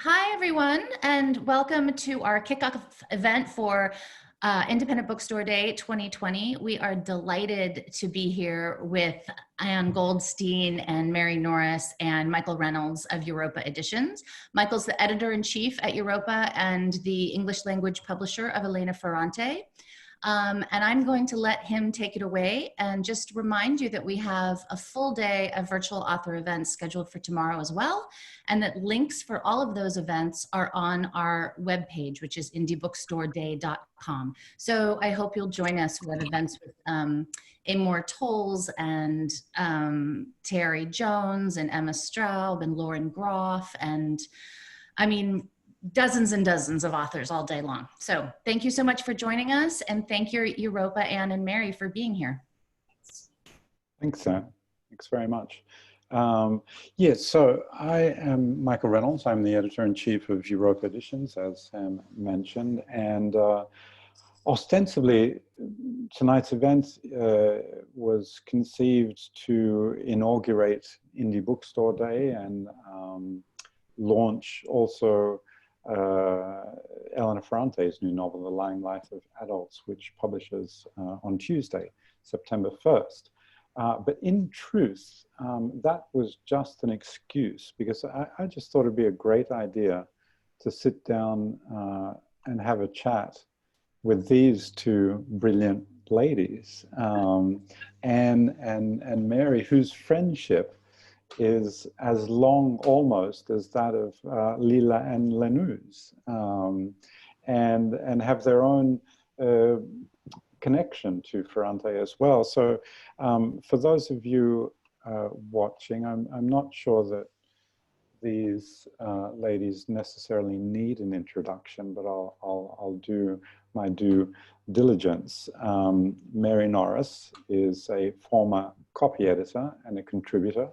Hi, everyone, and welcome to our kickoff event for Independent Bookstore Day 2020. We are delighted to be here with Ann Goldstein and Mary Norris and Michael Reynolds of Europa Editions. Michael's the editor-in-chief at Europa and the English language publisher of Elena Ferrante. And I'm going to let him take it away and just remind you that we have a full day of virtual author events scheduled for tomorrow as well, and that links for all of those events are on our webpage, which is indiebookstoreday.com. So I hope you'll join us. We have events with Amor Tolles and Terry Jones and Emma Straub and Lauren Groff, and I mean, dozens and dozens of authors all day long. So thank you so much for joining us, and thank you, Europa, Ann, and Mary, for being here. Thanks, Sam. Thanks very much. Yes, so I am Michael Reynolds. I'm the editor-in-chief of Europa Editions, as Sam mentioned, and ostensibly tonight's event was conceived to inaugurate Indie Bookstore Day and launch also Elena Ferrante's new novel, The Lying Life of Adults, which publishes on Tuesday, September 1st. But in truth, that was just an excuse, because I just thought it'd be a great idea to sit down and have a chat with these two brilliant ladies, and Mary, whose friendship is as long almost as that of Lila and Lenou's, and have their own connection to Ferrante as well. So for those of you watching, I'm not sure that these ladies necessarily need an introduction, but I'll do my due diligence. Mary Norris is a former copy editor and a contributor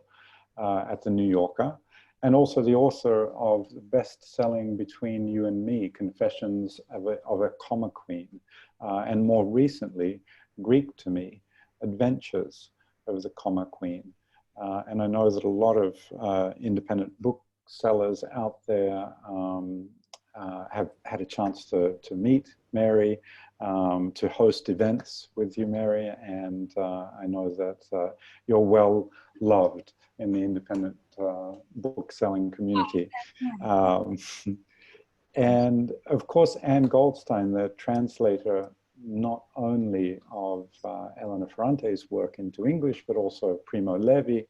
at the New Yorker, and also the author of the best-selling Between You and Me, Confessions of a Comma Queen, and more recently, Greek to Me, Adventures of the Comma Queen. And I know that a lot of independent booksellers out there have had a chance to meet Mary, to host events with you, Mary, and I know that you're well loved in the independent book selling community. And of course, Ann Goldstein, the translator not only of Elena Ferrante's work into English, but also Primo Levi,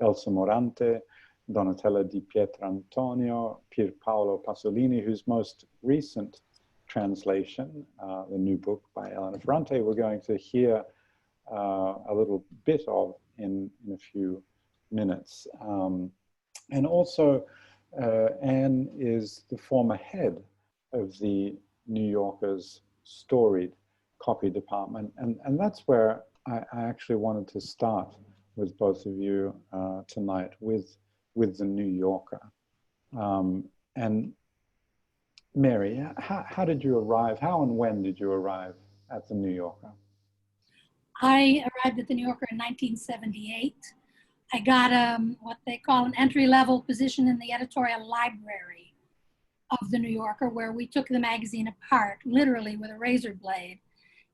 Elsa Morante, Donatella Di Pietrantonio, Pier Paolo Pasolini, whose most recent translation, the new book by Elena Ferrante, we're going to hear a little bit of in a few minutes. And also, Anne is the former head of the New Yorker's storied copy department. And that's where I actually wanted to start with both of you tonight, with the New Yorker. And Mary, how did you arrive? How and when did you arrive at the New Yorker? I arrived at the New Yorker in 1978. I got what they call an entry-level position in the editorial library of the New Yorker, where we took the magazine apart, literally with a razor blade.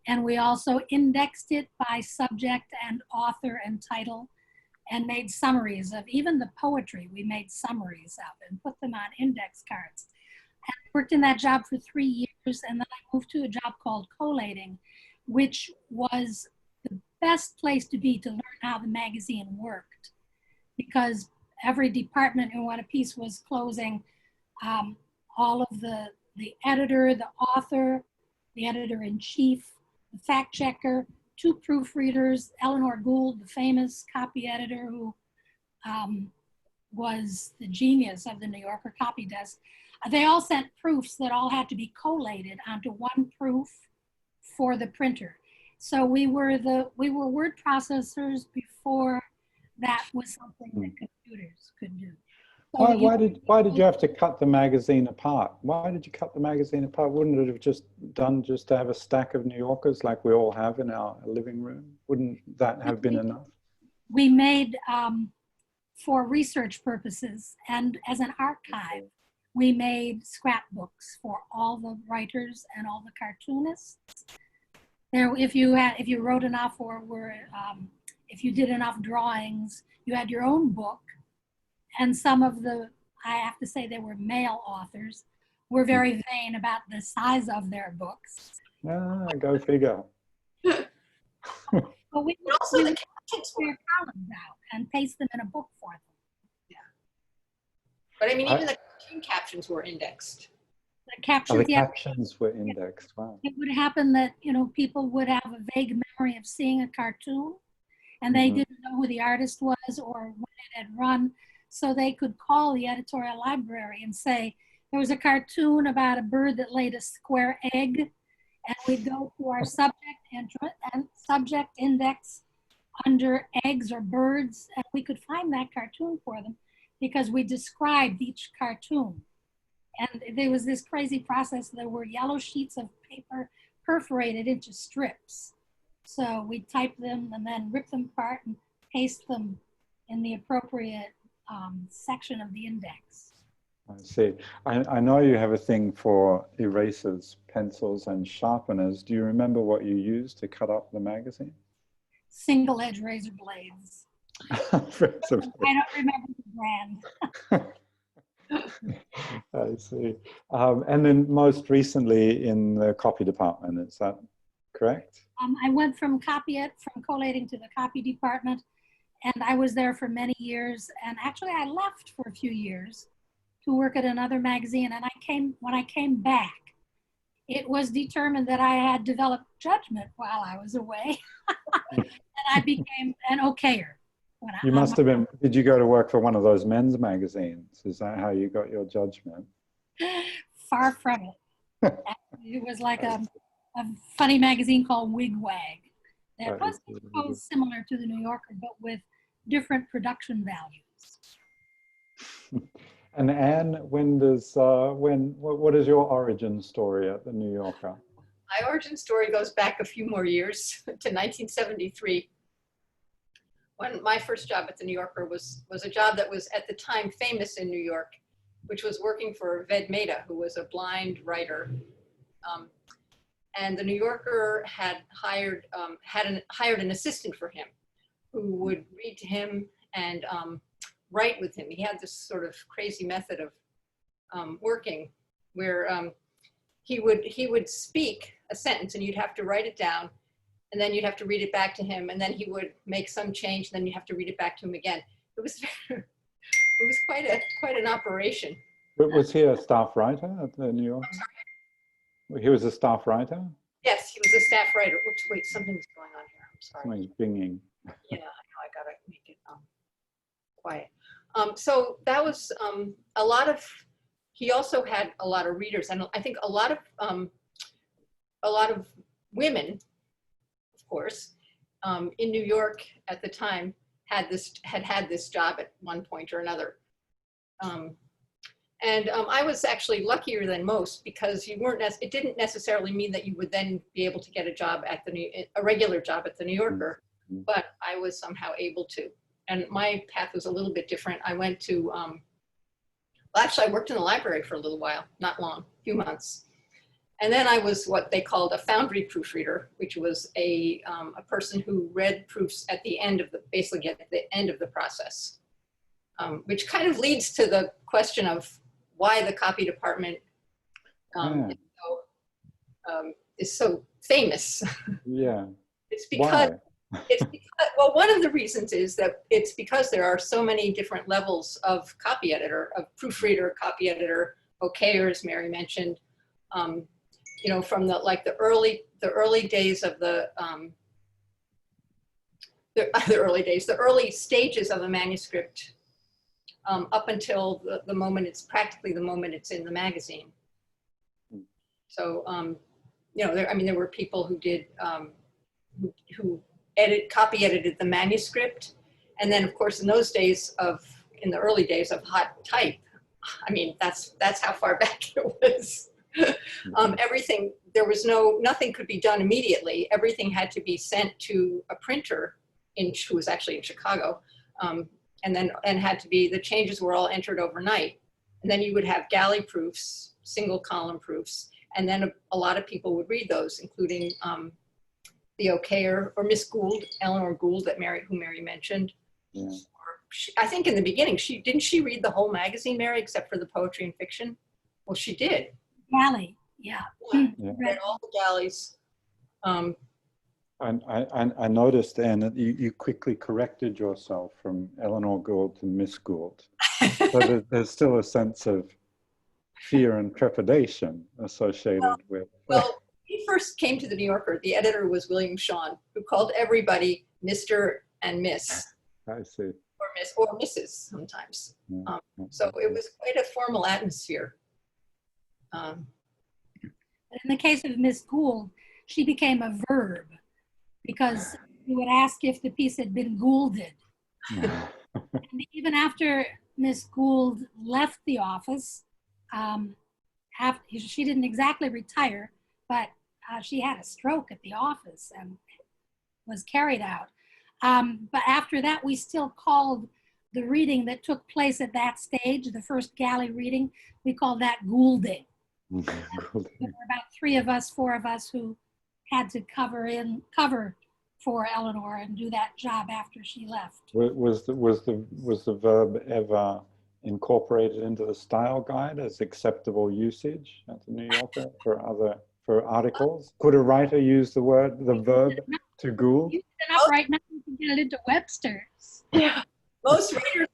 And we also indexed it by subject and author and title, and made summaries of even the poetry. We made summaries of and put them on index cards. And I worked in that job for 3 years, and then I moved to a job called collating, which was the best place to be to learn how the magazine worked, because every department in when a piece was closing, all of the editor, the author, the editor-in-chief, the fact checker, 2 proofreaders, Eleanor Gould, the famous copy editor who was the genius of the New Yorker copy desk. They all sent proofs that all had to be collated onto one proof for the printer. So we were word processors before that was something that computers could do. So why did you have to cut the magazine apart? Why did you cut the magazine apart? Wouldn't it have just done just to have a stack of New Yorkers like we all have in our living room? Wouldn't that have been enough? We made, for research purposes and as an archive, we made scrapbooks for all the writers and all the cartoonists. There, if you wrote enough or if you did enough drawings, you had your own book. And some of the, I have to say, they were male authors, were very vain about the size of their books. Ah, go figure. But we But also we the would captions their were, columns out and paste them in a book for them. but I mean, I- even the cartoon captions were indexed. The Oh, captions, the yeah, captions were indexed. Wow. it would happen that, you know, people would have a vague memory of seeing a cartoon and they Mhm. didn't know who the artist was or when it had run. So they could call the editorial library and say, there was a cartoon about a bird that laid a square egg. And we'd go to our subject index under eggs or birds, and we could find that cartoon for them because we described each cartoon. And there was this crazy process. There were yellow sheets of paper perforated into strips. So we'd type them and then rip them apart and paste them in the appropriate section of the index. I see. I know you have a thing for erasers, pencils, and sharpeners. Do you remember what you used to cut up the magazine? Single edge razor blades. I don't remember the brand. I see. And then most recently in the copy department, is that correct? I went from collating to the copy department, and I was there for many years. And actually, I left for a few years to work at another magazine. And when I came back, it was determined that I had developed judgment while I was away, and I became an okayer. You must have been, did you go to work for one of those men's magazines? Is that how you got your judgment? Far from it. It was like a funny magazine called Wigwag. That was similar to the New Yorker, but with different production values. And Anne, what is your origin story at the New Yorker? My origin story goes back a few more years to 1973. When my first job at the New Yorker was a job that was at the time famous in New York, which was working for Ved Mehta, who was a blind writer. And the New Yorker had hired an assistant for him who would read to him and write with him. He had this sort of crazy method of working where he would speak a sentence and you'd have to write it down, and then you'd have to read it back to him, and then he would make some change, and then you have to read it back to him again. It was quite an operation. But was he a staff writer at the New Yorker? I'm sorry? He was a staff writer? Yes, he was a staff writer. Oops, wait, something's going on here. I'm sorry. Something's binging. Yeah, I know, I gotta make it quiet. So that was a lot of, he also had a lot of readers, and I think a lot of women, of course, in New York at the time had this job at one point or another. And I was actually luckier than most because it didn't necessarily mean that you would then be able to get a job at a regular job at the New Yorker, but I was somehow able to. And my path was a little bit different. I went to, well, actually I worked in the library for a little while, not long, a few months. And then I was what they called a foundry proofreader, which was a person who read proofs at the end of basically at the end of the process, which kind of leads to the question of why the copy department is so famous. Yeah. It's because, well, one of the reasons is that it's because there are so many different levels of copy editor, of proofreader, copy editor, okayers, Mary mentioned, you know, from the early days of the early stages of a manuscript up until the moment practically the moment it's in the magazine. So, you know, there were people who did, who copy edited the manuscript. And then of course, in the early days of hot type, I mean, that's how far back it was. Everything, nothing could be done immediately. Everything had to be sent to a printer who was actually in Chicago. And had to be, the changes were all entered overnight. And then you would have galley proofs, single column proofs. And then a lot of people would read those, including the O'Keyer or Miss Gould, Eleanor Gould, who Mary mentioned. Yeah. I think in the beginning, didn't she read the whole magazine, Mary, except for the poetry and fiction? Well, she did. Galley, yeah. Yeah. Read all the galleys. I noticed, Anne, that you quickly corrected yourself from Eleanor Gould to Miss Gould. So there's still a sense of fear and trepidation associated with. Well, when he first came to the New Yorker, the editor was William Shawn, who called everybody Mr. and Miss. I see. Or Miss or Mrs. sometimes. Yeah. So it was quite a formal atmosphere. In the case of Miss Gould, she became a verb because you would ask if the piece had been Goulded. Yeah. And even after Miss Gould left the office, she didn't exactly retire, but she had a stroke at the office and was carried out. But after that, we still called the reading that took place at that stage, the first galley reading, we called that Goulding. There were about 4 of us who had to cover for Eleanor and do that job after she left. Was the verb ever incorporated into the style guide as acceptable usage at the New Yorker for articles? Could a writer use the verb to Gould? Use it up right now, you can get it into Webster's. Most readers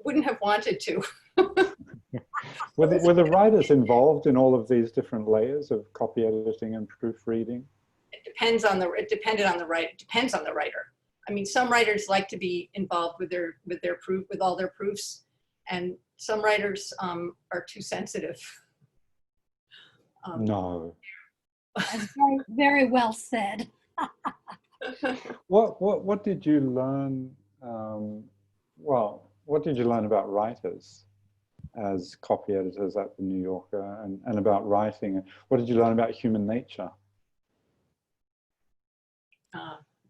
wouldn't have wanted to. Were the writers involved in all of these different layers of copy editing and proofreading? It depends on the writer. I mean, some writers like to be involved with all their proofs, and some writers are too sensitive. No. That's very, very well said. What did you learn? What did you learn about writers as copy editors at the New Yorker, and about writing? What did you learn about human nature?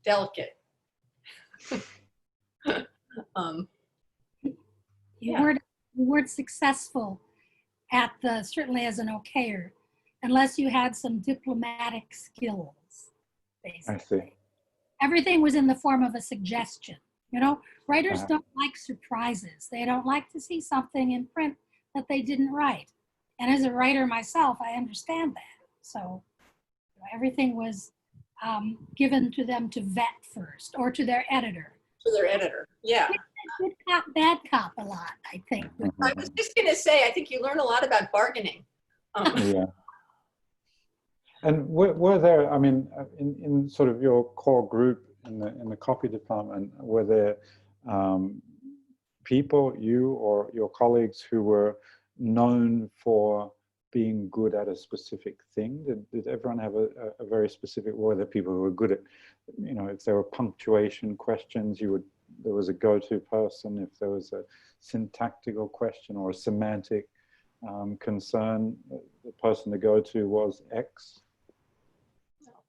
Delicate. You weren't successful at certainly as an O'Keyer, unless you had some diplomatic skills, basically. I see. Everything was in the form of a suggestion. You know, writers don't like surprises. They don't like to see something in print that they didn't write. And as a writer myself, I understand that. So everything was given to them to vet first, or to their editor. To their editor, yeah. Good cop, bad cop a lot, I think. I was just going to say, I think you learn a lot about bargaining. Yeah. And were there, I mean, in sort of your core group in the copy department, were there people, you or your colleagues, who were known for being good at a specific thing? Did everyone have a very specific, were there people who were good at, you know, if there were punctuation questions, there was a go-to person. If there was a syntactical question or a semantic concern, the person to go to was X?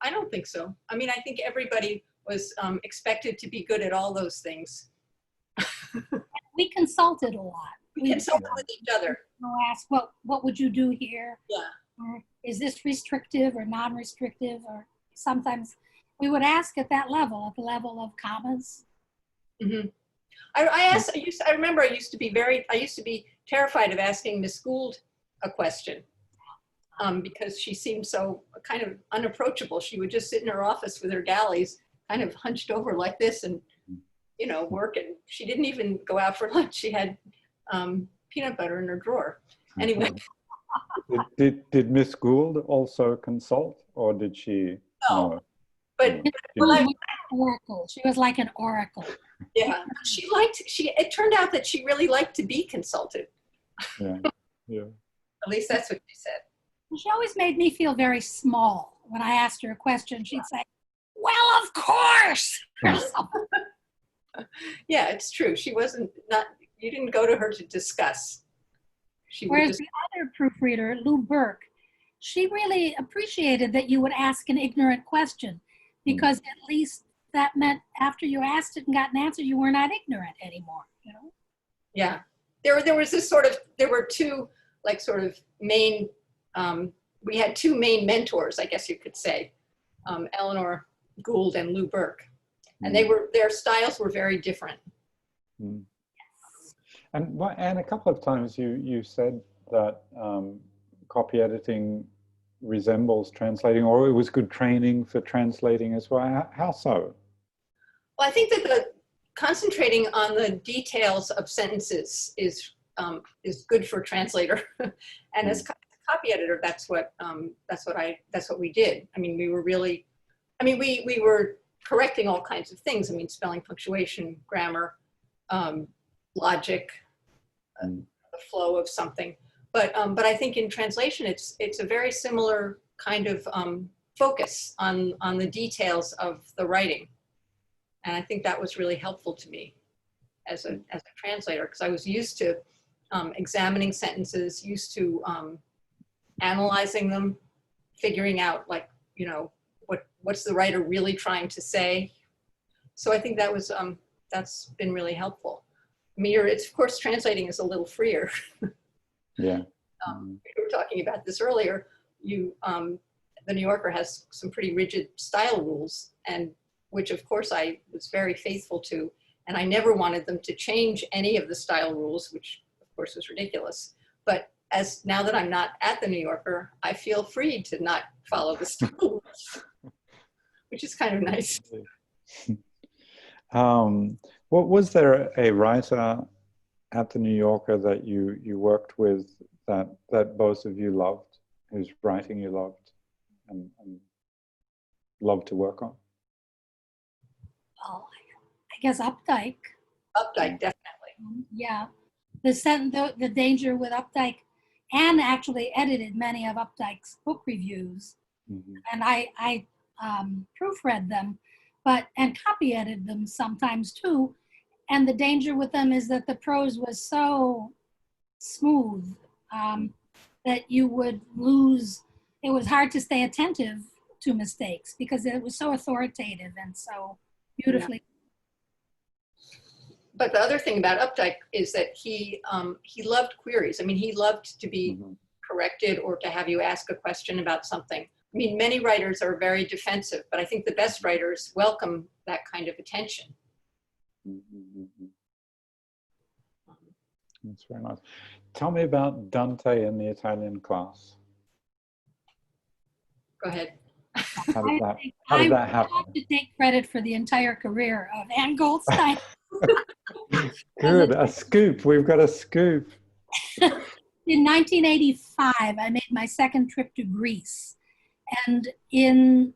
I don't think so. I mean, I think everybody was expected to be good at all those things. We consulted a lot. We consulted with each other. We'll ask, what would you do here? Yeah. Or is this restrictive or non-restrictive? Or sometimes we would ask at that level, at the level of commas. Mm-hmm. I remember I used to be terrified of asking Miss Gould a question because she seemed so kind of unapproachable. She would just sit in her office with her galleys kind of hunched over like this and, you know, work. And she didn't even go out for lunch. She had peanut butter in her drawer. Anyway. Did Miss Gould also consult, or did she? No. But oracle. She was like an oracle. Yeah, it turned out that she really liked to be consulted. Yeah, yeah. At least that's what she said. She always made me feel very small. When I asked her a question, she'd say, "Well, of course." Yeah, it's true. She wasn't, you didn't go to her to discuss. Whereas the other proofreader, Lou Burke, she really appreciated that you would ask an ignorant question, because at least that meant after you asked it and got an answer, you were not ignorant anymore, you know? Yeah, there was this sort of, there were two like sort of main, we had two main mentors, I guess you could say, Eleanor Gould and Lou Burke. And their styles were very different. Mm. And a couple of times you said that copy editing resembles translating, or it was good training for translating as well. How so? Well, I think that the concentrating on the details of sentences is good for a translator, and as copy editor, that's what we did. I mean, we were really, I mean, we were correcting all kinds of things. I mean, spelling, punctuation, grammar, logic, the flow of something. But I think in translation, it's a very similar kind of focus on the details of the writing. And I think that was really helpful to me as a translator, because I was used to examining sentences, used to analyzing them, figuring out, like, you know, what's the writer really trying to say. So I think that was that's been really helpful. I mean, it's, of course, translating is a little freer. Yeah. We were talking about this earlier. The New Yorker has some pretty rigid style rules, and which of course I was very faithful to, and I never wanted them to change any of the style rules, which of course was ridiculous. But now that I'm not at the New Yorker, I feel free to not follow the style rules, which is kind of nice. Was there a writer at the New Yorker that you worked with that both of you loved, whose writing you loved and loved to work on? Well, I guess Updike. Updike, definitely. Yeah, the danger with Updike, and actually edited many of Updike's book reviews, and I proofread them, and copy edited them sometimes too. And the danger with them is that the prose was so smooth that you would lose. It was hard to stay attentive to mistakes because it was so authoritative and so beautifully. But the other thing about Updike is that he loved queries. I mean, he loved to be corrected or to have you ask a question about something. I mean, many writers are very defensive, but I think the best writers welcome that kind of attention. That's very nice. Tell me about Dante in the Italian class. Go ahead. How did that happen? I have to take credit for the entire career of Ann Goldstein. Good, a scoop. We've got a scoop. In 1985, I made my second trip to Greece. And in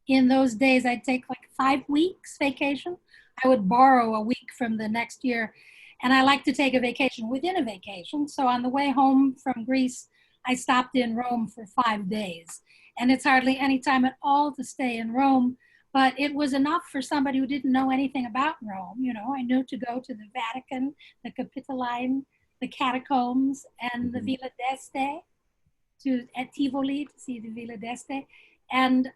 those days, I'd take like 5 weeks vacation. I would borrow a week from the next year. And I like to take a vacation within a vacation. So on the way home from Greece, I stopped in Rome for 5 days. And it's hardly any time at all to stay in Rome, but it was enough for somebody who didn't know anything about Rome. You know, I knew to go to the Vatican, the Capitoline, the catacombs, and the Villa d'Este, at Tivoli to see the Villa d'Este. And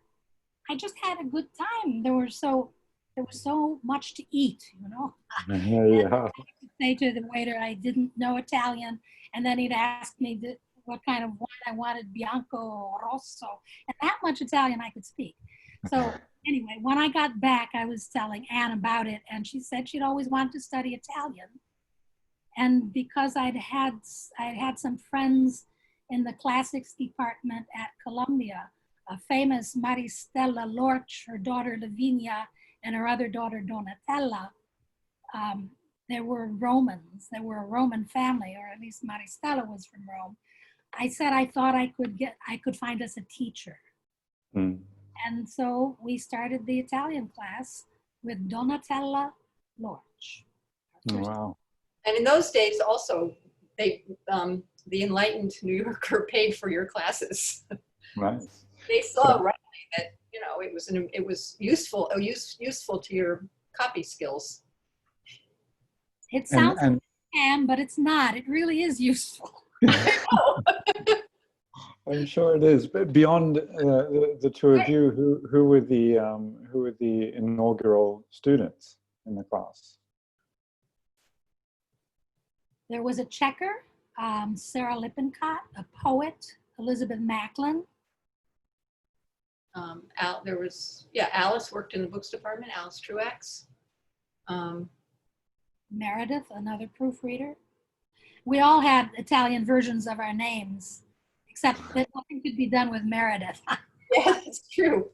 I just had a good time. There was so much to eat, you know. Yeah. I would say to the waiter, I didn't know Italian, and then he'd ask me what kind of wine I wanted, Bianco or Rosso, and that much Italian I could speak. So anyway, when I got back, I was telling Anne about it, and she said she'd always wanted to study Italian. And because I'd had some friends in the classics department at Columbia, a famous Maristella Lorch, her daughter Lavinia, and her other daughter Donatella, there were Romans. They were a Roman family, or at least Maristella was from Rome. I said I thought I could find us a teacher. And so we started the Italian class with Donatella Lorch. Oh, wow. And in those days also, the enlightened New Yorker paid for your classes. Right. They saw rightly that, you know, it was useful to your copy skills. It sounds like a scam, but it's not. It really is useful. I'm sure it is. But beyond the two of you, who were the inaugural students in the class? There was a checker, Sarah Lippincott, a poet, Elizabeth Macklin. There was, yeah, Alice worked in the books department, Alice Truax. Meredith, another proofreader. We all had Italian versions of our names, except that nothing could be done with Meredith. Yeah, that's true.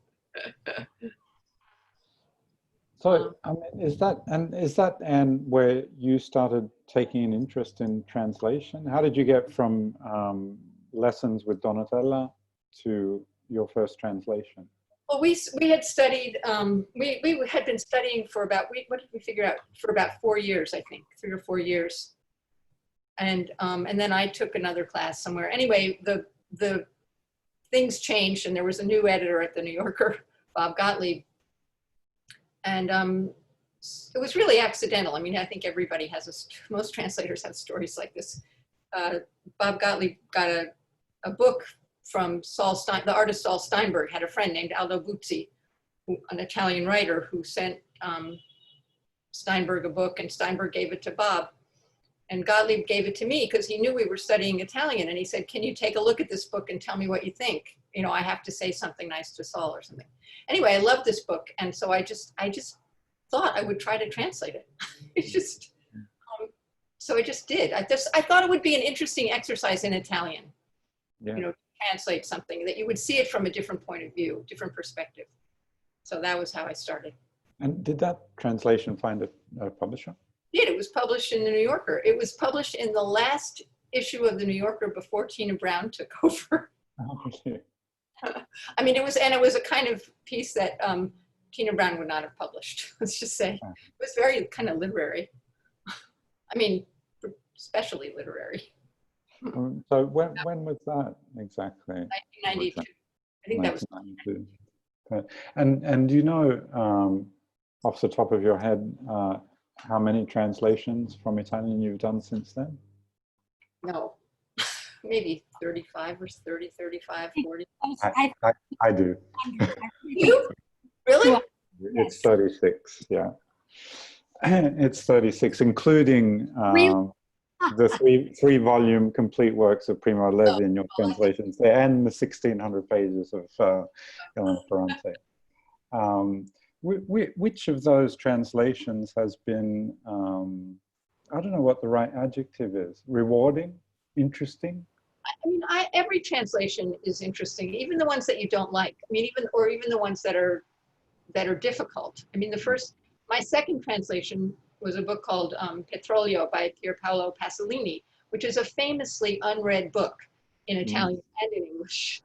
So, I mean, is that and where you started taking an interest in translation? How did you get from lessons with Donatella to your first translation? Well, we had studied, we had been studying for about, what did we figure out? For about 4 years, I think, 3 or 4 years. And then I took another class somewhere. Anyway, the things changed and there was a new editor at the New Yorker, Bob Gottlieb. And it was really accidental. I mean, I think everybody has, most translators have stories like this. Bob Gottlieb got a book from Saul Stein, the artist Saul Steinberg had a friend named Aldo Buzzi, an Italian writer who sent Steinberg a book, and Steinberg gave it to Bob. And Gottlieb gave it to me because he knew we were studying Italian, and he said, can you take a look at this book and tell me what you think? You know, I have to say something nice to Saul or something. Anyway, I loved this book, and so I just thought I would try to translate it. It's just, so I just did. I thought it would be an interesting exercise in Italian. Yeah. You know, translate something that you would see it from a different point of view, different perspective. So that was how I started. And did that translation find a publisher? It was published in the New Yorker. It was published in the last issue of the New Yorker before Tina Brown took over. Okay. I mean, it was a kind of piece that Tina Brown would not have published, let's just say. It was very kind of literary. I mean, especially literary. So when was that exactly? 1992. I think that was 1992. And do you know, off the top of your head, how many translations from Italian you've done since then? No, maybe 35 or 30, 35, 40. I do. You? Really? It's 36, yeah. It's 36, including the three volume complete works of Primo Levi in your translations there, and the 1,600 pages of Elena Ferrante. Which of those translations has been, I don't know what the right adjective is, rewarding, interesting? I mean, every translation is interesting, even the ones that you don't like. I mean, even the ones that are difficult. I mean, my second translation was a book called Petrolio by Pier Paolo Pasolini, which is a famously unread book in Italian and in English.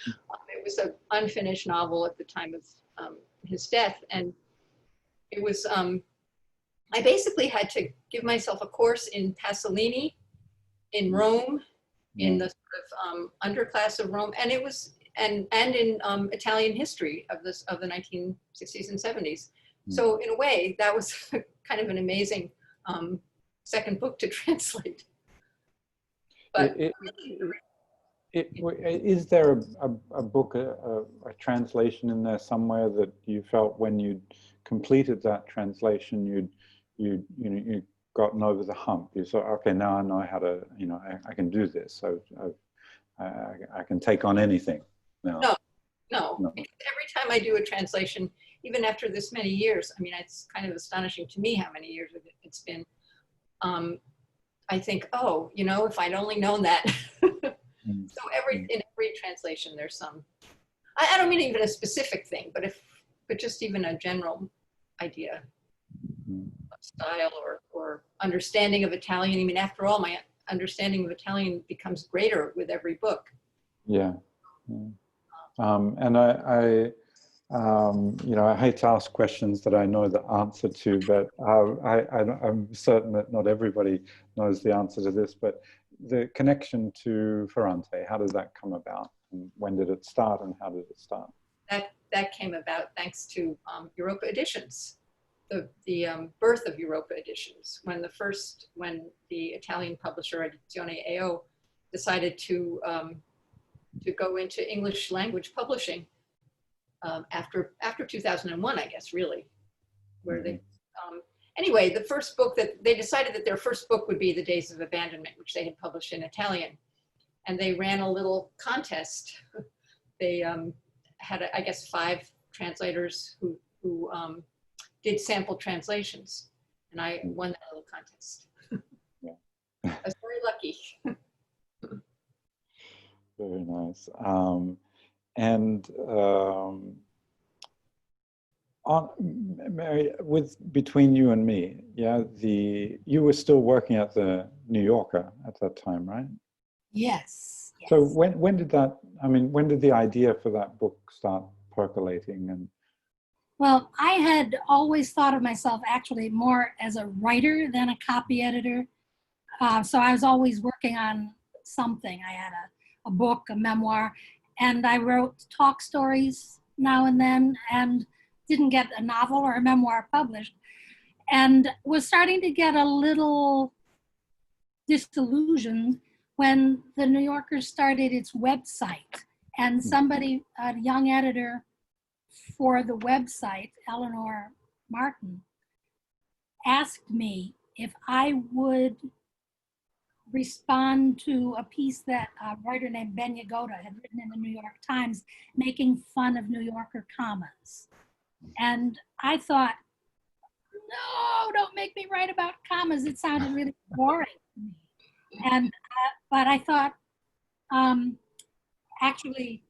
It was an unfinished novel at the time of his death, and it was, I basically had to give myself a course in Pasolini, in Rome, in the sort of underclass of Rome, and it was, and in Italian history of the 1960s and 70s. So in a way, that was kind of an amazing second book to translate. But is there a book, a translation in there somewhere that you felt when you completed that translation, you'd gotten over the hump? You thought, okay, now I know how to, you know, I can do this. So I can take on anything now. No. Every time I do a translation, even after this many years, I mean, it's kind of astonishing to me how many years it's been. I think, oh, you know, if I'd only known that. So in every translation, there's some, I don't mean even a specific thing, but just even a general idea of style or understanding of Italian. I mean, after all, my understanding of Italian becomes greater with every book. Yeah. And I you know, I hate to ask questions that I know the answer to, but I'm certain that not everybody knows the answer to this, but the connection to Ferrante, how does that come about? And when did it start and how did it start? That came about thanks to Europa Editions, the birth of Europa Editions, when the Italian publisher Edizione AO decided to go into English language publishing after 2001, I guess, really, where they anyway, the first book that they decided that their first book would be The Days of Abandonment, which they had published in Italian. And they ran a little contest. They had, I guess, 5 translators who did sample translations. And I won that little contest. Yeah. I was very lucky. Very nice. On Mary, between you and me, yeah, you were still working at the New Yorker at that time, right? Yes. Yes. So when did that? I mean, when did the idea for that book start percolating? And Well, I had always thought of myself actually more as a writer than a copy editor. So I was always working on something. I had a book, a memoir, and I wrote talk stories now and then, and didn't get a novel or a memoir published, and was starting to get a little disillusioned when the New Yorker started its website, and somebody, a young editor for the website, Eleanor Martin, asked me if I would respond to a piece that a writer named Ben Yagoda had written in the New York Times, making fun of New Yorker commas. And I thought, no, don't make me write about commas. It sounded really boring to me. And but I thought, actually,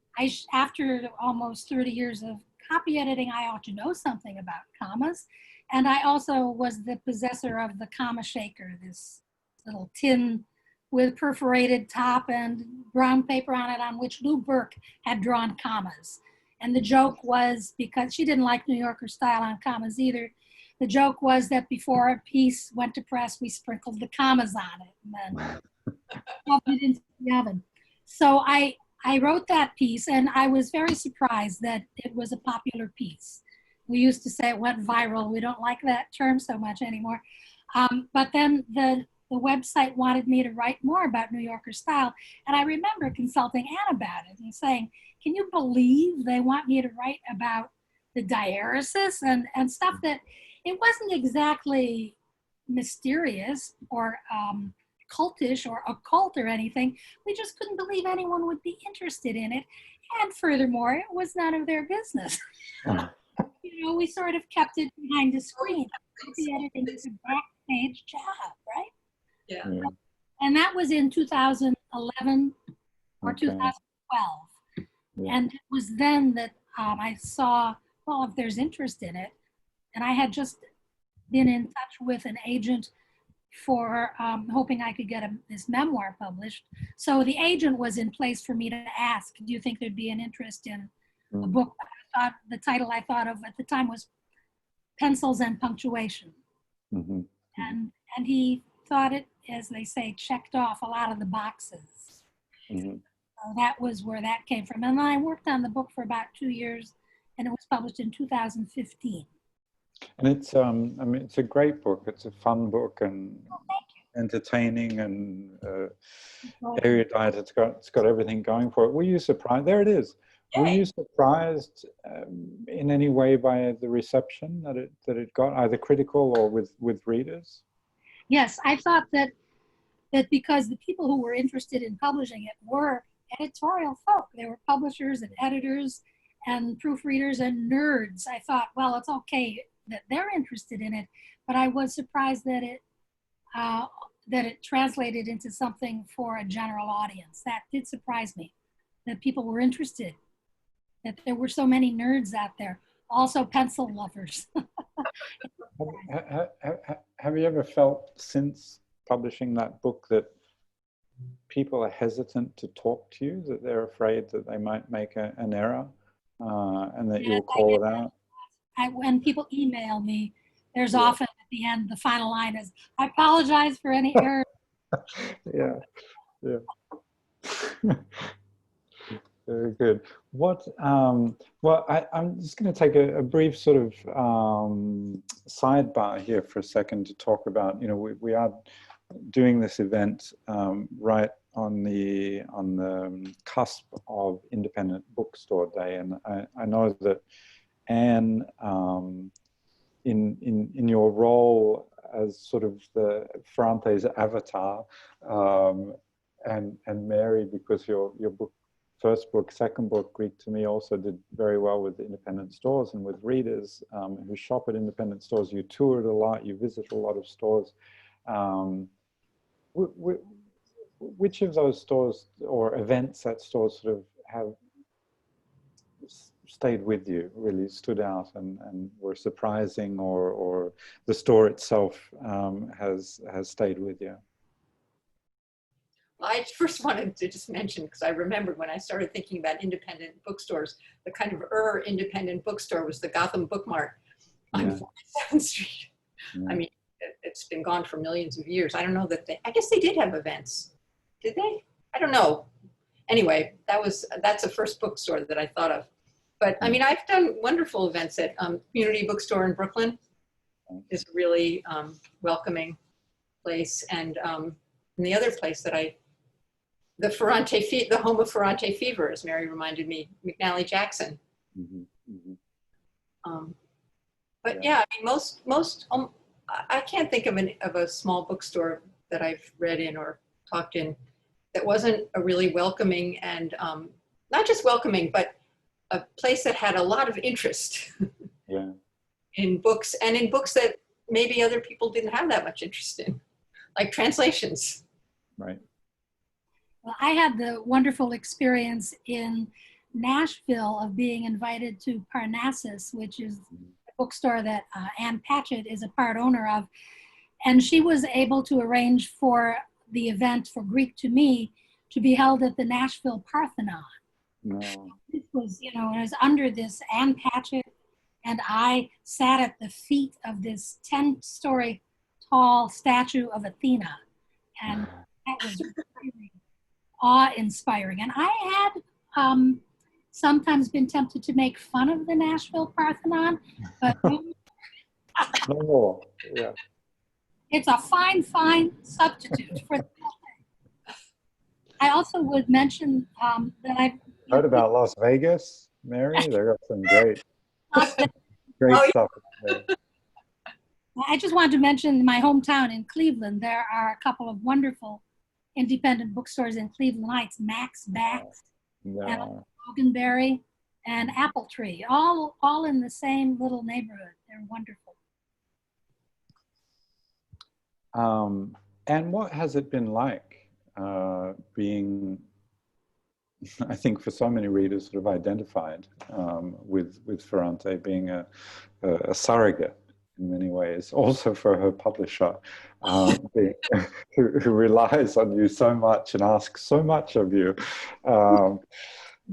after almost 30 years of copy editing, I ought to know something about commas. And I also was the possessor of the comma shaker, this little tin with perforated top and brown paper on it, on which Lou Burke had drawn commas. And the joke was, because she didn't like New Yorker style on commas either, the joke was that before a piece went to press, we sprinkled the commas on it and then shoved it into the oven. So I wrote that piece, and I was very surprised that it was a popular piece. We used to say it went viral. We don't like that term so much anymore. But then the website wanted me to write more about New Yorker style. And I remember consulting Anne about it and saying, can you believe they want me to write about the diaresis and stuff that it wasn't exactly mysterious or cultish or occult or anything. We just couldn't believe anyone would be interested in it. And furthermore, it was none of their business. You know, we sort of kept it behind the screen. Copy editing is a backstage job, right? Yeah. And that was in 2011 or Okay. 2012. Yeah. And it was then that I saw, well, if there's interest in it. And I had just been in touch with an agent for hoping I could get this memoir published. So the agent was in place for me to ask, do you think there'd be an interest in a book? I thought the title I thought of at the time was Pencils and Punctuation. Mm-hmm. And he thought it, as they say, checked off a lot of the boxes. Mm-hmm. So that was where that came from. And then I worked on the book for about 2 years, and it was published in 2015. And it's I mean, it's a great book. It's a fun book and entertaining and erudite. It's got everything going for it. Were you surprised? There it is. Were you surprised in any way by the reception that it got, either critical or with readers? Yes, I thought that because the people who were interested in publishing it were editorial folk. They were publishers and editors and proofreaders and nerds. I thought, well, it's okay that they're interested in it, but I was surprised that it translated into something for a general audience. That did surprise me, that people were interested, that there were so many nerds out there, also pencil lovers. Have you ever felt since publishing that book that people are hesitant to talk to you, that they're afraid that they might make an error and that you'll call it out? When people email me, there's often at the end, the final line is, I apologize for any error. Yeah. Very good. What, well, I'm just going to take a brief sort of sidebar here for a second to talk about, you know, we are doing this event right on the cusp of Independent Bookstore Day. And I know that Anne in your role as sort of the Ferrante's avatar, and Mary, because your book, first book, second book, Greek to Me, also did very well with the independent stores and with readers who shop at independent stores. You toured a lot, you visited a lot of stores. Which of those stores or events at stores sort of have stayed with you, really stood out and were surprising, or the store itself has stayed with you? I first wanted to just mention, because I remembered when I started thinking about independent bookstores, the kind of independent bookstore was the Gotham Book Mart on 47th Street. Yeah. I mean, it's been gone for millions of years. I don't know that I guess they did have events. Did they? I don't know. Anyway, that's the first bookstore that I thought of. But I mean, I've done wonderful events at Community Bookstore in Brooklyn. Is a really welcoming place. And the other place that the Ferrante, the home of Ferrante Fever, as Mary reminded me, McNally Jackson. But yeah, I mean, most I can't think of a small bookstore that I've read in or talked in that wasn't a really welcoming and not just welcoming, but a place that had a lot of interest in books, and in books that maybe other people didn't have that much interest in, like translations. Right. Well, I had the wonderful experience in Nashville of being invited to Parnassus, which is a bookstore that Ann Patchett is a part owner of. And she was able to arrange for the event for Greek to Me to be held at the Nashville Parthenon. No. It was, you know, it was under this Ann Patchett, and I sat at the feet of this 10-story tall statue of Athena. And that was really awe-inspiring. And I had sometimes been tempted to make fun of the Nashville Parthenon, but No more. Yeah. it's a fine substitute for the whole thing. I also would mention that I've Heard about Las Vegas, Mary? They got some great stuff there. I just wanted to mention my hometown in Cleveland. There are a couple of wonderful independent bookstores in Cleveland Heights, Max Backs, and Loganberry, and Apple Tree, all in the same little neighborhood. They're wonderful. And what has it been like being, I think for so many readers, sort of identified with Ferrante, being a surrogate in many ways, also for her publisher, who relies on you so much and asks so much of you.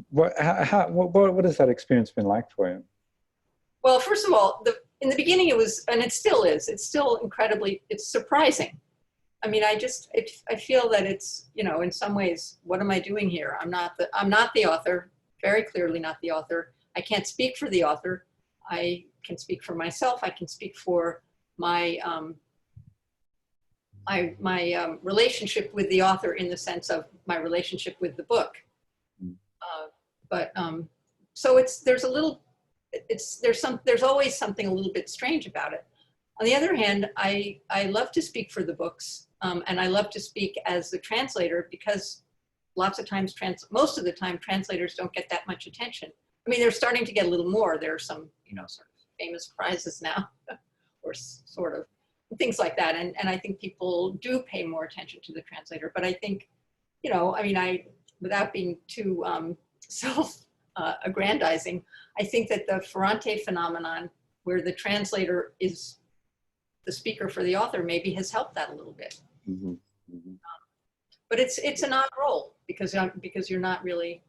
What has that experience been like for you? Well, first of all, in the beginning it was, and it still is, it's still incredibly, it's surprising. I mean, I feel that it's, you know, in some ways, what am I doing here? I'm not the author, very clearly not the author. I can't speak for the author. I can speak for myself. I can speak for my relationship with the author in the sense of my relationship with the book. So there's always something a little bit strange about it. On the other hand, I love to speak for the books, and I love to speak as the translator, because lots of times, most of the time, translators don't get that much attention. I mean, they're starting to get a little more. There are some, you know, sort of famous prizes now, or sort of things like that. And I think people do pay more attention to the translator. But I think, you know, I mean, without being too self-aggrandizing, I think that the Ferrante phenomenon, where the translator is the speaker for the author, maybe has helped that a little bit. Mm-hmm. Mm-hmm. But it's an odd role, because you're not really,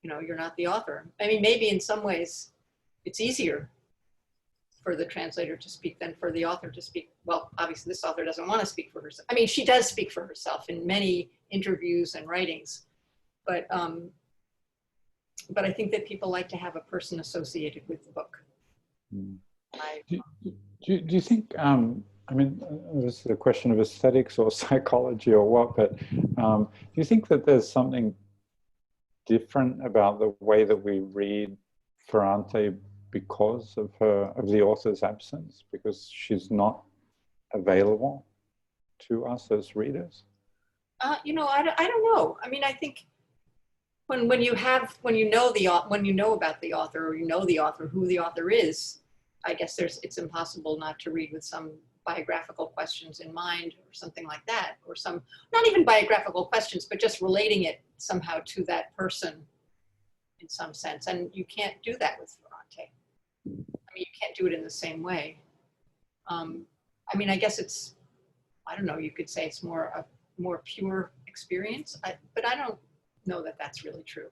you know, you're not the author. I mean, maybe in some ways it's easier for the translator to speak than for the author to speak. Well, obviously this author doesn't want to speak for herself. I mean, she does speak for herself in many interviews and writings, but I think that people like to have a person associated with the book. Mm. Do you think, I mean, this is a question of aesthetics or psychology or what, but do you think that there's something different about the way that we read Ferrante because of the author's absence, because she's not available to us as readers? You know, I don't know. I mean, I think when you know about the author, or you know the author, who the author is, I guess it's impossible not to read with some biographical questions in mind, or something like that, or some, not even biographical questions, but just relating it somehow to that person in some sense. And you can't do that with Ferrante. I mean, you can't do it in the same way. I mean, I guess it's, I don't know, you could say it's a more pure experience, but I don't know that that's really true.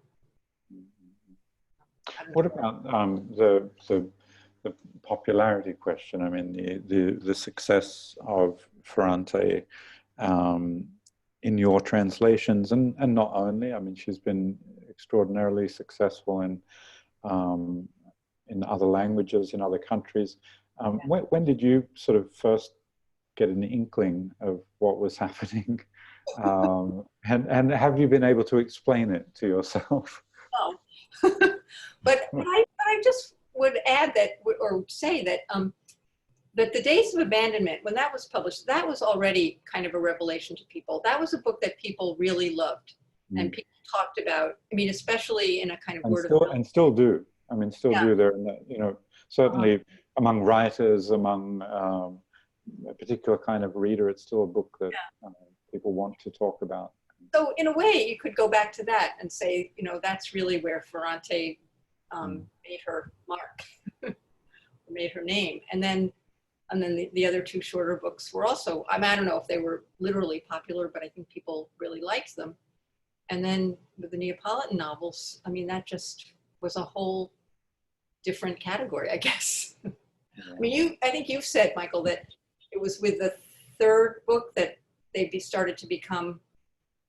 What about the popularity question? I mean, the success of Ferrante in your translations, and not only. I mean, she's been extraordinarily successful in other languages, in other countries. When did you sort of first get an inkling of what was happening? And have you been able to explain it to yourself? No. But I just would add that, or say that, that The Days of Abandonment, when that was published, that was already kind of a revelation to people. That was a book that people really loved, and people talked about. I mean, especially in a kind of word of mouth. And still do. I mean, still do. There, you know, certainly among writers, among a particular kind of reader, it's still a book that people want to talk about. So in a way, you could go back to that and say, you know, that's really where Ferrante made her mark, made her name. And then the other two shorter books were also, I mean, I don't know if they were literally popular, but I think people really liked them. And then with the Neapolitan novels, I mean, that just was a whole different category, I guess. I mean, I think you've said, Michael, that it was with the third book that they started to become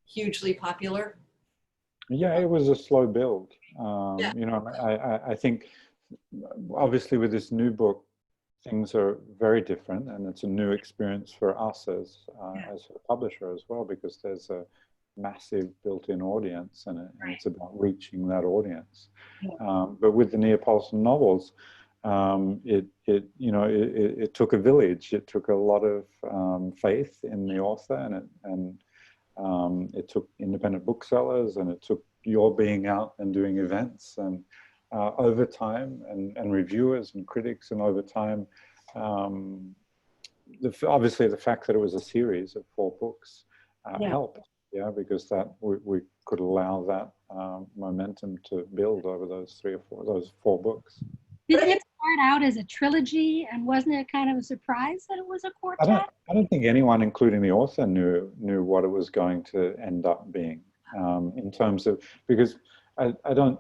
hugely popular. Yeah, it was a slow build. You know, I think obviously with this new book, things are very different, and it's a new experience for us as a publisher as well, because there's a massive built-in audience, and it's about reaching that audience. But with the Neapolitan novels, it took a village. It took a lot of faith in the author, and it took independent booksellers, and it took your being out and doing events, and over time, and reviewers and critics, and over time, obviously the fact that it was a series of 4 books helped, because that we could allow that momentum to build over those 4 books. Didn't it start out as a trilogy, and wasn't it kind of a surprise that it was a quartet? I don't think anyone, including the author, knew what it was going to end up being, in terms of, because I don't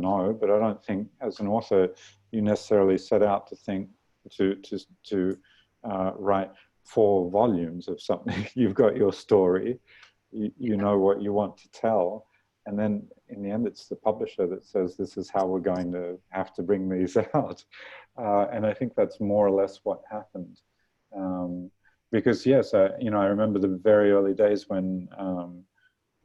know, but I don't think as an author you necessarily set out to think to write 4 volumes of something. You've got your story, you know what you want to tell, and then in the end it's the publisher that says this is how we're going to have to bring these out. And I think that's more or less what happened. Because yes, you know, I remember the very early days when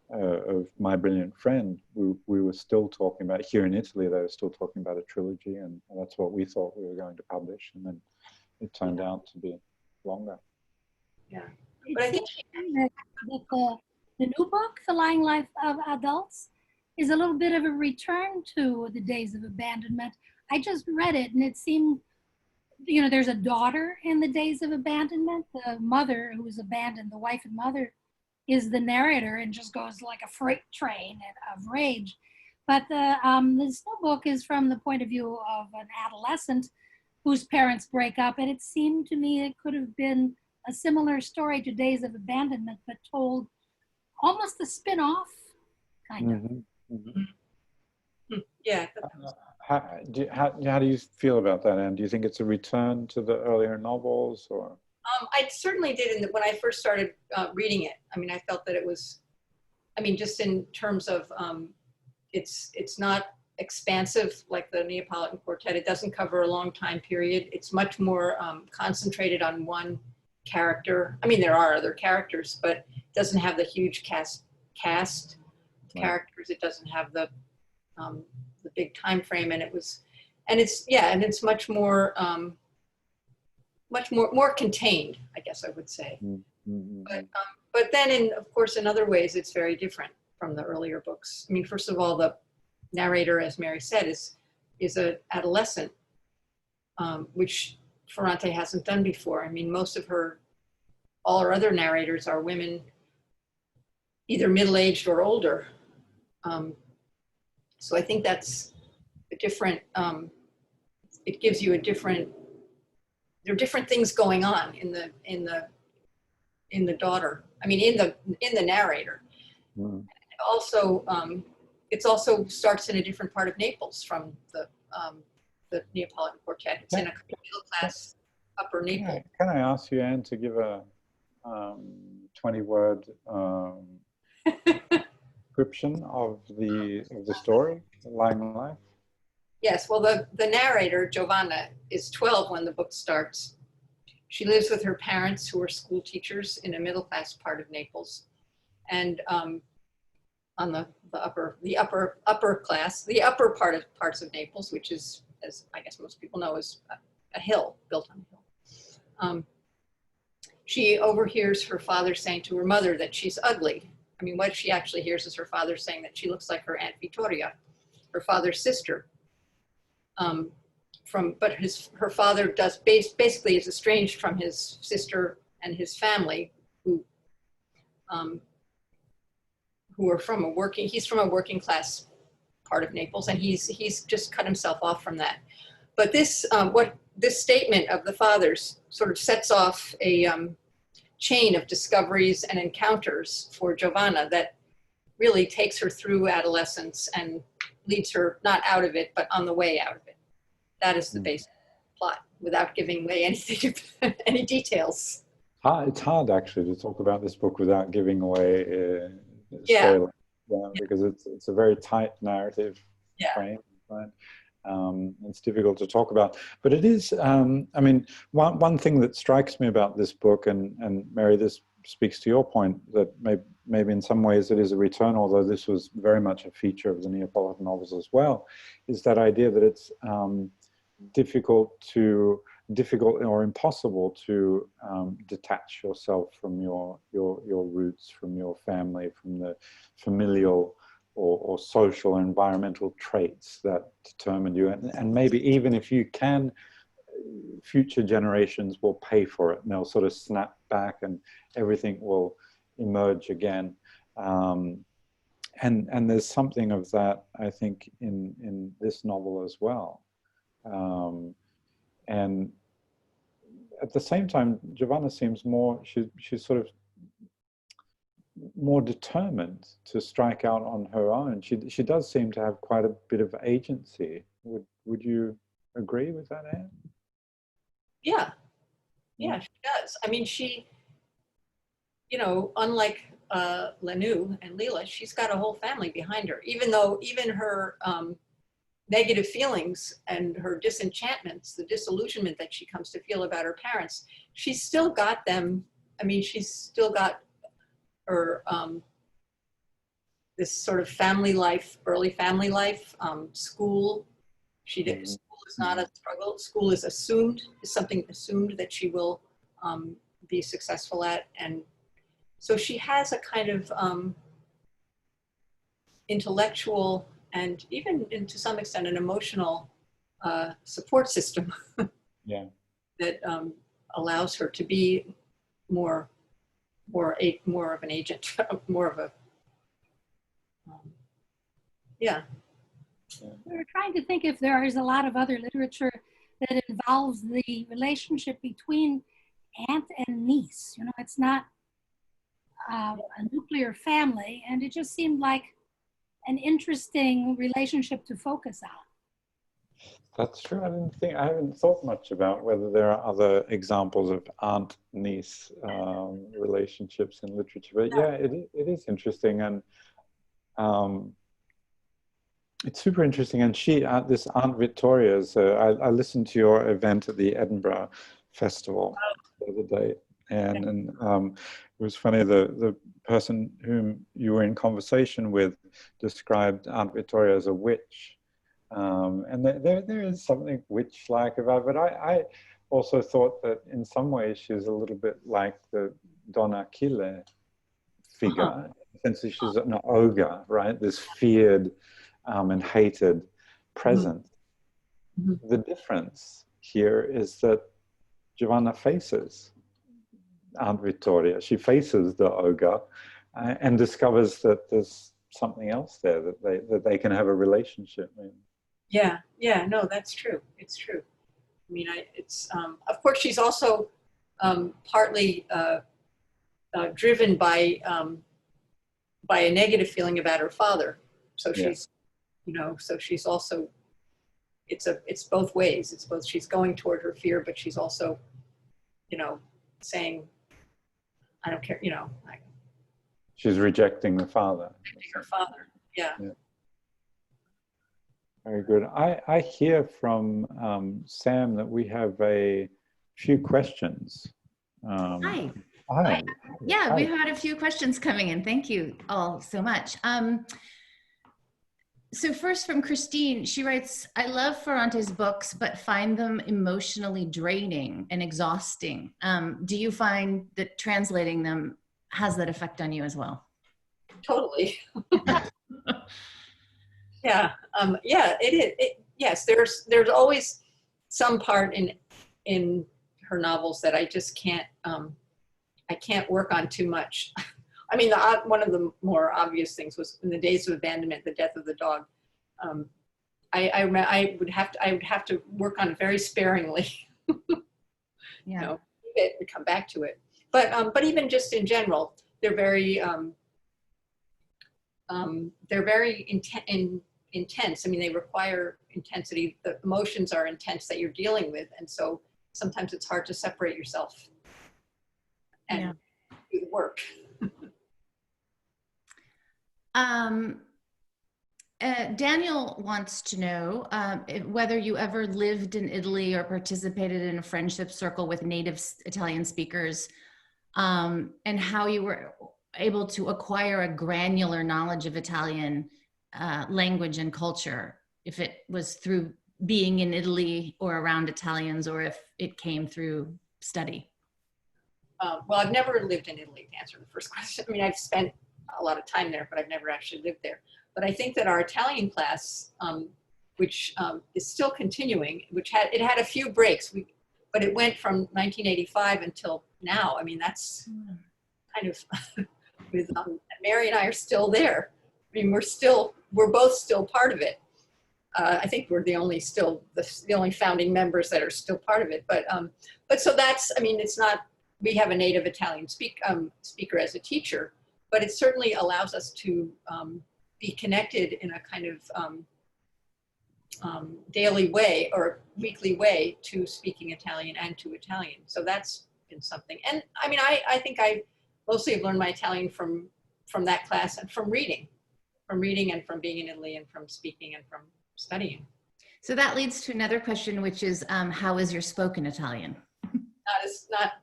of My Brilliant Friend, we were still talking about, here in Italy, they were still talking about a trilogy, and that's what we thought we were going to publish, and then it turned out to be longer. Yeah, but I think that the new book, The Lying Life of Adults, is a little bit of a return to The Days of Abandonment. I just read it, and it seemed, you know, there's a daughter in The Days of Abandonment. The mother who was abandoned, the wife and mother, is the narrator and just goes like a freight train of rage. But this new book is from the point of view of an adolescent whose parents break up, and it seemed to me it could have been a similar story to Days of Abandonment, but told almost a spin-off, kind of. Mm-hmm. Yeah. How do you feel about that, Anne? Do you think it's a return to the earlier novels, or? I certainly did when I first started reading it. I mean, I felt that it was, I mean, just in terms of, it's not expansive like the Neapolitan Quartet. It doesn't cover a long time period. It's much more concentrated on one character. I mean, there are other characters, but it doesn't have the huge cast of characters. It doesn't have the big time frame, and it was, and it's much more more contained, I guess I would say. Mm-hmm. But then, of course, in other ways, it's very different from the earlier books. I mean, first of all, the narrator, as Mary said, is an adolescent, which Ferrante hasn't done before. I mean, all her other narrators are women, either middle-aged or older. So I think that's a different, it gives you a different, there are different things going on in the daughter. I mean, in the narrator. Mm. Also, it also starts in a different part of Naples from the Neapolitan Quartet. It's in a middle class upper Naples. Can I ask you, Anne, to give a 20-word description of the story, Lying Life? Yes, well, the narrator, Giovanna, is 12 when the book starts. She lives with her parents, who are school teachers in a middle-class part of Naples. And on the upper class, the upper parts of Naples, which is, as I guess most people know, is a hill, built on a hill. She overhears her father saying to her mother that she's ugly. I mean, what she actually hears is her father saying that she looks like her Aunt Vittoria, her father's sister. But her father basically is estranged from his sister and his family, who are he's from a working class part of Naples, and he's just cut himself off from that. But this statement of the father's sort of sets off a chain of discoveries and encounters for Giovanna that really takes her through adolescence and leads her not out of it, but on the way out of it. That is the basic plot, without giving away anything, any details. It's hard actually to talk about this book without giving away Yeah. spoilers, because it's a very tight narrative frame. Right? It's difficult to talk about, but it is. I mean, one thing that strikes me about this book, and Mary, this speaks to your point that maybe in some ways it is a return, although this was very much a feature of the Neapolitan novels as well, is that idea that it's difficult or impossible to detach yourself from your roots, from your family, from the familial or social or environmental traits that determine you. And maybe even if you can, future generations will pay for it, and they'll sort of snap back and everything will emerge again. And there's something of that, I think, in this novel as well. And at the same time, Giovanna seems she's sort of more determined to strike out on her own. She does seem to have quite a bit of agency. Would you agree with that, Anne? Yeah, she does. I mean, she, unlike Lenu and Leela, she's got a whole family behind her. Even her negative feelings and her disenchantments, the disillusionment that she comes to feel about her parents, she's still got them. I mean, she's still got her this sort of family life, early family life, school. School is not a struggle. School is something assumed that she will be successful at. And so she has a kind of intellectual and even to some extent an emotional support system that allows her to be more of an agent, more of a We were trying to think if there is a lot of other literature that involves the relationship between aunt and niece. It's not a nuclear family, and it just seemed like an interesting relationship to focus on. That's true. I haven't thought much about whether there are other examples of aunt-niece relationships in literature. But yeah, it is interesting, and it's super interesting. And this Aunt Victoria, I listened to your event at the Edinburgh Festival the other day, and it was funny, the person whom you were in conversation with described Aunt Victoria as a witch. And there is something witch-like about it, but I also thought that in some ways she's a little bit like the Donna Achille figure, since she's an ogre, right? This feared and hated presence. Mm-hmm. The difference here is that Giovanna faces Aunt Vittoria. She faces the ogre and discovers that there's something else there that they can have a relationship in. Yeah, no, that's true. It's true. I mean, it's of course she's also partly driven by a negative feeling about her father. So she's, so she's also, it's both ways. It's both, she's going toward her fear, but she's also, saying, I don't care, She's rejecting the father. rejecting her father. Yeah. Very good. I hear from Sam that we have a few questions. Hi. Hi. Yeah, Hi. we've had a few questions coming in. Thank you all so much. So first from Christine, she writes, I love Ferrante's books, but find them emotionally draining and exhausting. Do you find that translating them has that effect on you as well? Totally. Yeah. It is. Yes, there's always some part in her novels that I just can't, I can't work on too much. I mean, one of the more obvious things was in the Days of Abandonment, the death of the dog. I would have to work on it very sparingly. Yeah. We come back to it. But even just in general, they're very intense. I mean, they require intensity. The emotions are intense that you're dealing with, and so sometimes it's hard to separate yourself and do the work. Daniel wants to know whether you ever lived in Italy or participated in a friendship circle with native Italian speakers, and how you were able to acquire a granular knowledge of Italian language and culture, if it was through being in Italy or around Italians, or if it came through study. Well, I've never lived in Italy, to answer the first question. I mean, I've spent a lot of time there, but I've never actually lived there. But I think that our Italian class, which is still continuing, it had a few breaks, but it went from 1985 until now. I mean, that's kind of, with Mary and I are still there. I mean, we're both still part of it. I think we're the only founding members that are still part of it. But so that's, I mean, it's not, we have a native Italian speaker as a teacher, but it certainly allows us to be connected in a kind of daily way or weekly way to speaking Italian and to Italian. So that's been something. And I mean, I think I mostly have learned my Italian from that class and from reading and from being in Italy and from speaking and from studying. So that leads to another question, which is, how is your spoken Italian?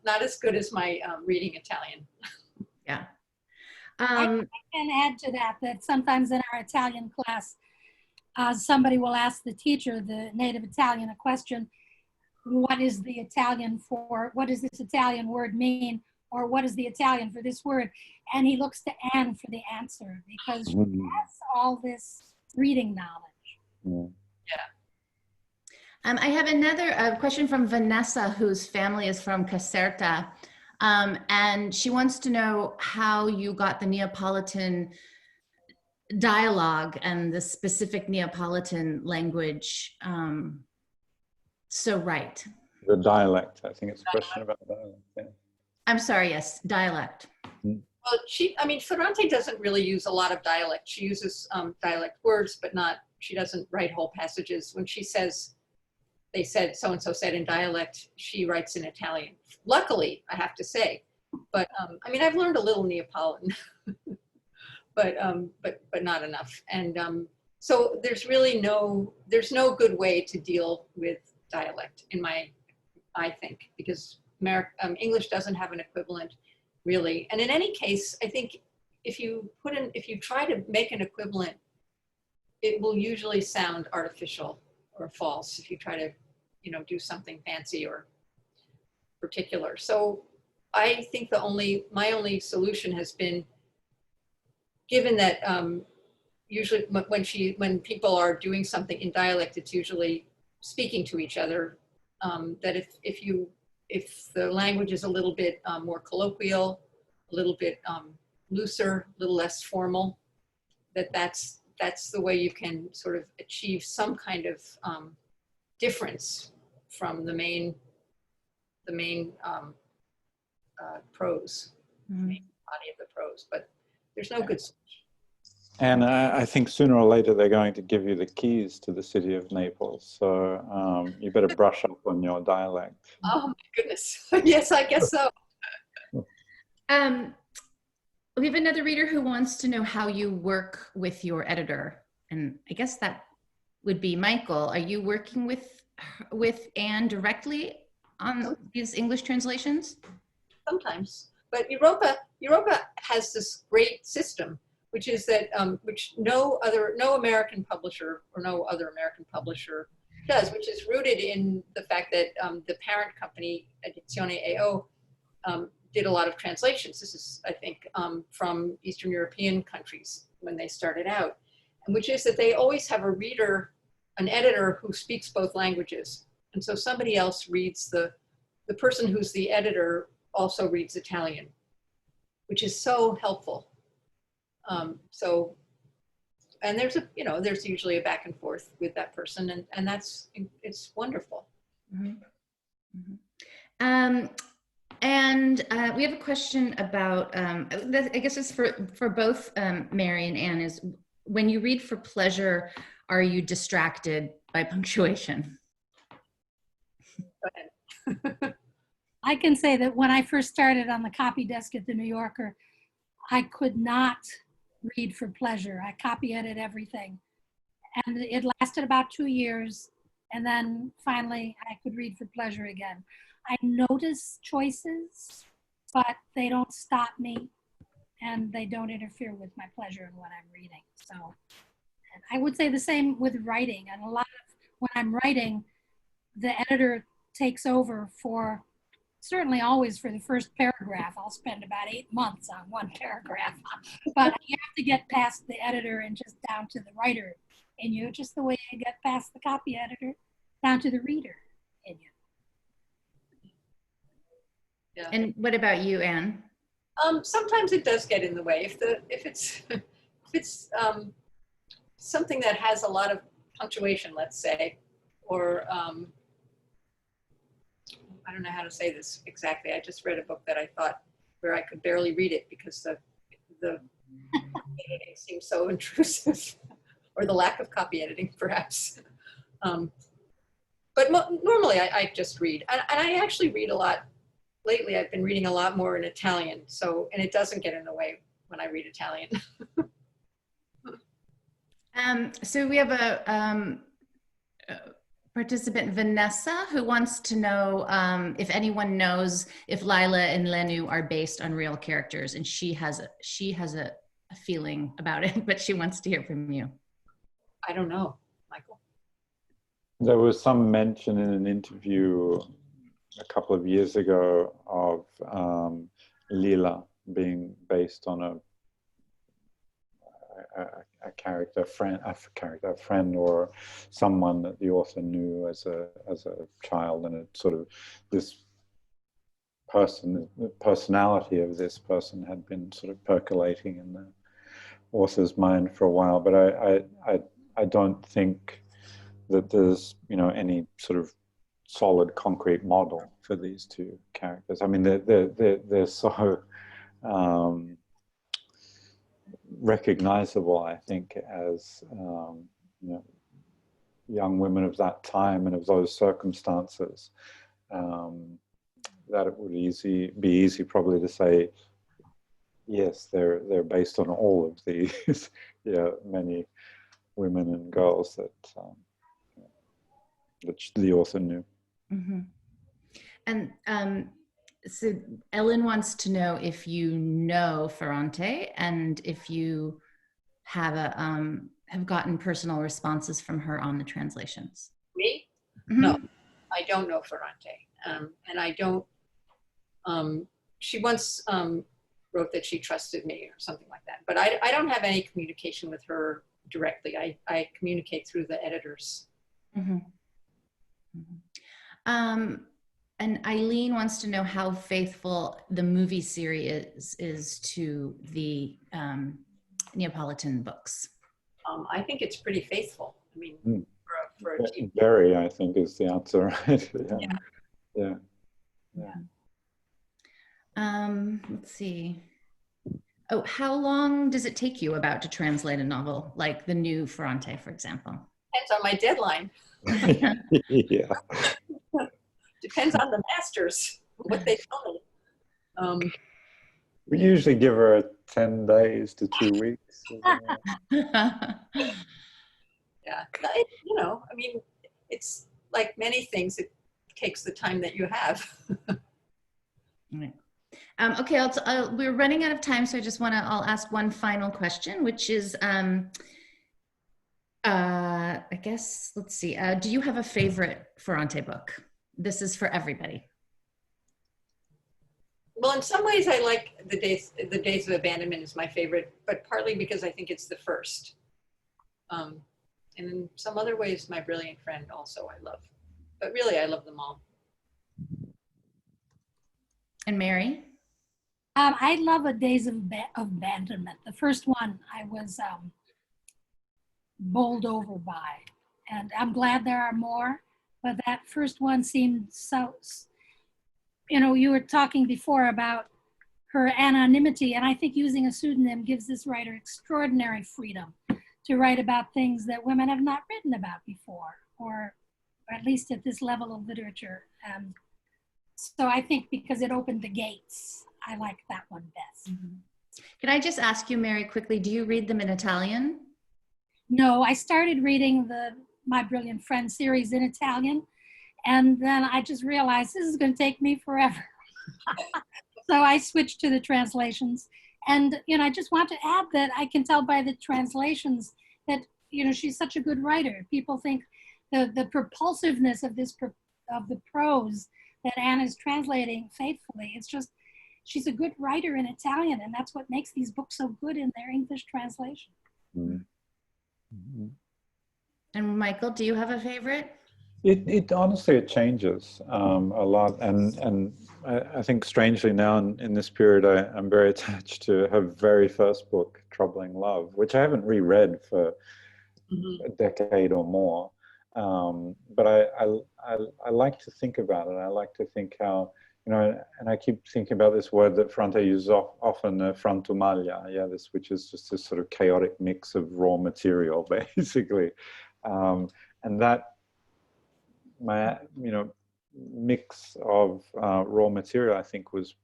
Not as good as my reading Italian. Yeah. I can add to that sometimes in our Italian class, somebody will ask the teacher, the native Italian, a question, what is the Italian for, what does this Italian word mean? Or what is the Italian for this word? And he looks to Anne for the answer because she has all this reading knowledge. I have another question from Vanessa, whose family is from Caserta. And she wants to know how you got the Neapolitan dialogue and the specific Neapolitan language so right. The dialect, I think it's a question about dialect. Yeah. I'm sorry, yes, dialect. Well, Ferrante doesn't really use a lot of dialect. She uses dialect words, but she doesn't write whole passages. When she says, they said, so-and-so said in dialect, she writes in Italian. Luckily, I have to say. But I mean, I've learned a little Neapolitan, but not enough. And so there's no good way to deal with dialect I think, because English doesn't have an equivalent really. And in any case, I think if you try to make an equivalent it will usually sound artificial or false if you try to, do something fancy or particular. So I think my only solution has been, given that usually when people are doing something in dialect, it's usually speaking to each other. That if the language is a little bit more colloquial, a little bit looser, a little less formal, that's the way you can sort of achieve some kind of difference from the main prose, main body of the prose. But there's no good solution. And I think sooner or later they're going to give you the keys to the city of Naples. So you better brush up on your dialect. Oh my goodness. Yes, I guess so. We have another reader who wants to know how you work with your editor. And I guess that would be Michael. Are you working with Anne directly on these English translations? Sometimes. But Europa has this great system, which is that which no American publisher or no other American publisher does, which is rooted in the fact that the parent company, Edizione AO, did a lot of translations. This is, I think, from Eastern European countries when they started out, and which is that they always have a reader, an editor who speaks both languages. And so somebody else reads the person who's the editor also reads Italian, which is so helpful. And there's usually a back and forth with that person, and it's wonderful. Mm-hmm. Mm-hmm. And we have a question about, I guess it's for both Mary and Anne, is when you read for pleasure, are you distracted by punctuation? Go ahead. I can say that when I first started on the copy desk at the New Yorker, I could not read for pleasure. I copy edit everything. And it lasted about 2 years. And then finally I could read for pleasure again. I notice choices, but they don't stop me and they don't interfere with my pleasure in what I'm reading. So and I would say the same with writing. And a lot of when I'm writing, the editor takes over for, certainly always for the first paragraph. I'll spend about 8 months on one paragraph, but you have to get past the editor and just down to the writer in you, just the way you get past the copy editor down to the reader in you. Yeah. And what about you, Anne? Sometimes it does get in the way. If it's something that has a lot of punctuation, let's say, or I don't know how to say this exactly. I just read a book that I thought where I could barely read it because the editing seemed so intrusive, or the lack of copy editing, perhaps. But normally I just read, and I actually read a lot. Lately, I've been reading a lot more in Italian, and it doesn't get in the way when I read Italian. So we have a participant, Vanessa, who wants to know if anyone knows if Lila and Lenu are based on real characters, and she has a feeling about it, but she wants to hear from you. I don't know, Michael. There was some mention in an interview a couple of years ago of Lila being based on a friend or someone that the author knew as a child, and it sort of this personality of this person had been sort of percolating in the author's mind for a while. But I don't think that there's any sort of solid concrete model for these two characters. I mean, they're so recognizable, I think, as young women of that time and of those circumstances, that it would be easy probably to say, yes, they're based on all of these many women and girls that the author knew. Mm-hmm. And so Ellen wants to know if you know Ferrante and if you have gotten personal responses from her on the translations? Me? Mhm. No, I don't know Ferrante. And I don't, she once wrote that she trusted me or something like that. But I don't have any communication with her directly. I communicate through the editors. Mhm. Mhm. And Eileen wants to know how faithful the movie series is to the Neapolitan books. I think it's pretty faithful. I mean, Mm. for a TV. Very, I think, is the answer, right? Yeah. Let's see. Oh, how long does it take you about to translate a novel, like the new Ferrante, for example? Depends on my deadline. Yeah. Depends on the masters, what they tell me. We usually give her 10 days to 2 weeks. Yeah, you know, I mean, it's like many things, it takes the time that you have. Right. Okay, we're running out of time, so I'll ask one final question, which is, I guess, let's see, do you have a favorite Ferrante book? This is for everybody. Well, in some ways, I like the Days of Abandonment is my favorite, but partly because I think it's the first. And in some other ways, My Brilliant Friend also I love, but really I love them all. And Mary? I love A Days of Abandonment. The first one I was bowled over by, and I'm glad there are more, but that first one seemed so, you know, you were talking before about her anonymity, and I think using a pseudonym gives this writer extraordinary freedom to write about things that women have not written about before, or at least at this level of literature. And so I think because it opened the gates, I like that one best. Mm-hmm. Can I just ask you, Mary, quickly, do you read them in Italian? No, I started reading the My Brilliant Friend series in Italian, and then I just realized this is going to take me forever. So I switched to the translations. And, you know, I just want to add that I can tell by the translations that, you know, she's such a good writer. People think the propulsiveness of of the prose that Anne is translating faithfully. It's just, she's a good writer in Italian, and that's what makes these books so good in their English translation. Mm-hmm. And Michael, do you have a favorite? It honestly, it changes a lot, and I think strangely now in this period, I'm very attached to her very first book, Troubling Love, which I haven't reread for a decade or more. But I like to think about it. I like to think how, you know, and I keep thinking about this word that Ferrante uses often, frantumaglia, which is just this sort of chaotic mix of raw material, basically, and that mix of raw material, I think, is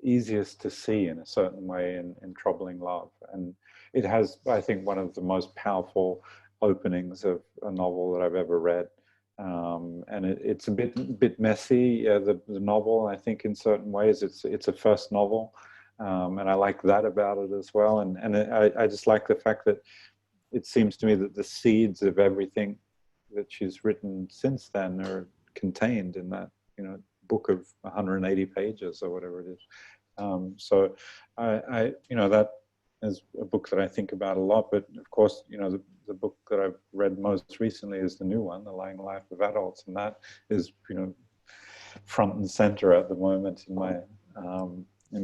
easiest to see in a certain way in Troubling Love, and it has, I think, one of the most powerful openings of a novel that I've ever read. And it's a bit messy, the novel. I think in certain ways it's a first novel, and I like that about it as well. And I just like the fact that it seems to me that the seeds of everything that she's written since then are contained in that, you know, book of 180 pages or whatever it is. So I you know, that is a book that I think about a lot. But of course, you know, the book that I've read most recently is the new one, The Lying Life of Adults, and that is, you know, front and center at the moment in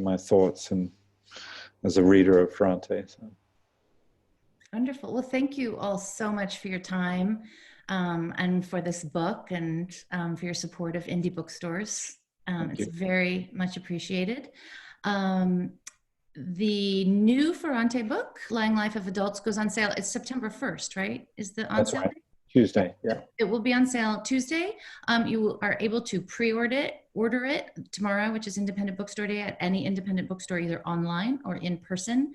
my thoughts and as a reader of Ferrante. So. Wonderful. Well, thank you all so much for your time and for this book, and for your support of indie bookstores. It's very much appreciated. The new Ferrante book, Lying Life of Adults, goes on sale. It's September 1st, right? Is the on sale? Right. Tuesday, yeah. It will be on sale Tuesday. You are able to order it tomorrow, which is Independent Bookstore Day, at any independent bookstore, either online or in person.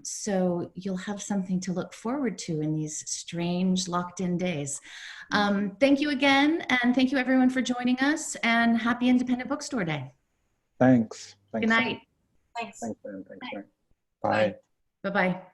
So you'll have something to look forward to in these strange locked-in days. Thank you again, and thank you everyone for joining us, and happy Independent Bookstore Day. Thanks. Good night. Thanks. Thanks, man. Thanks, man. Bye. Bye-bye.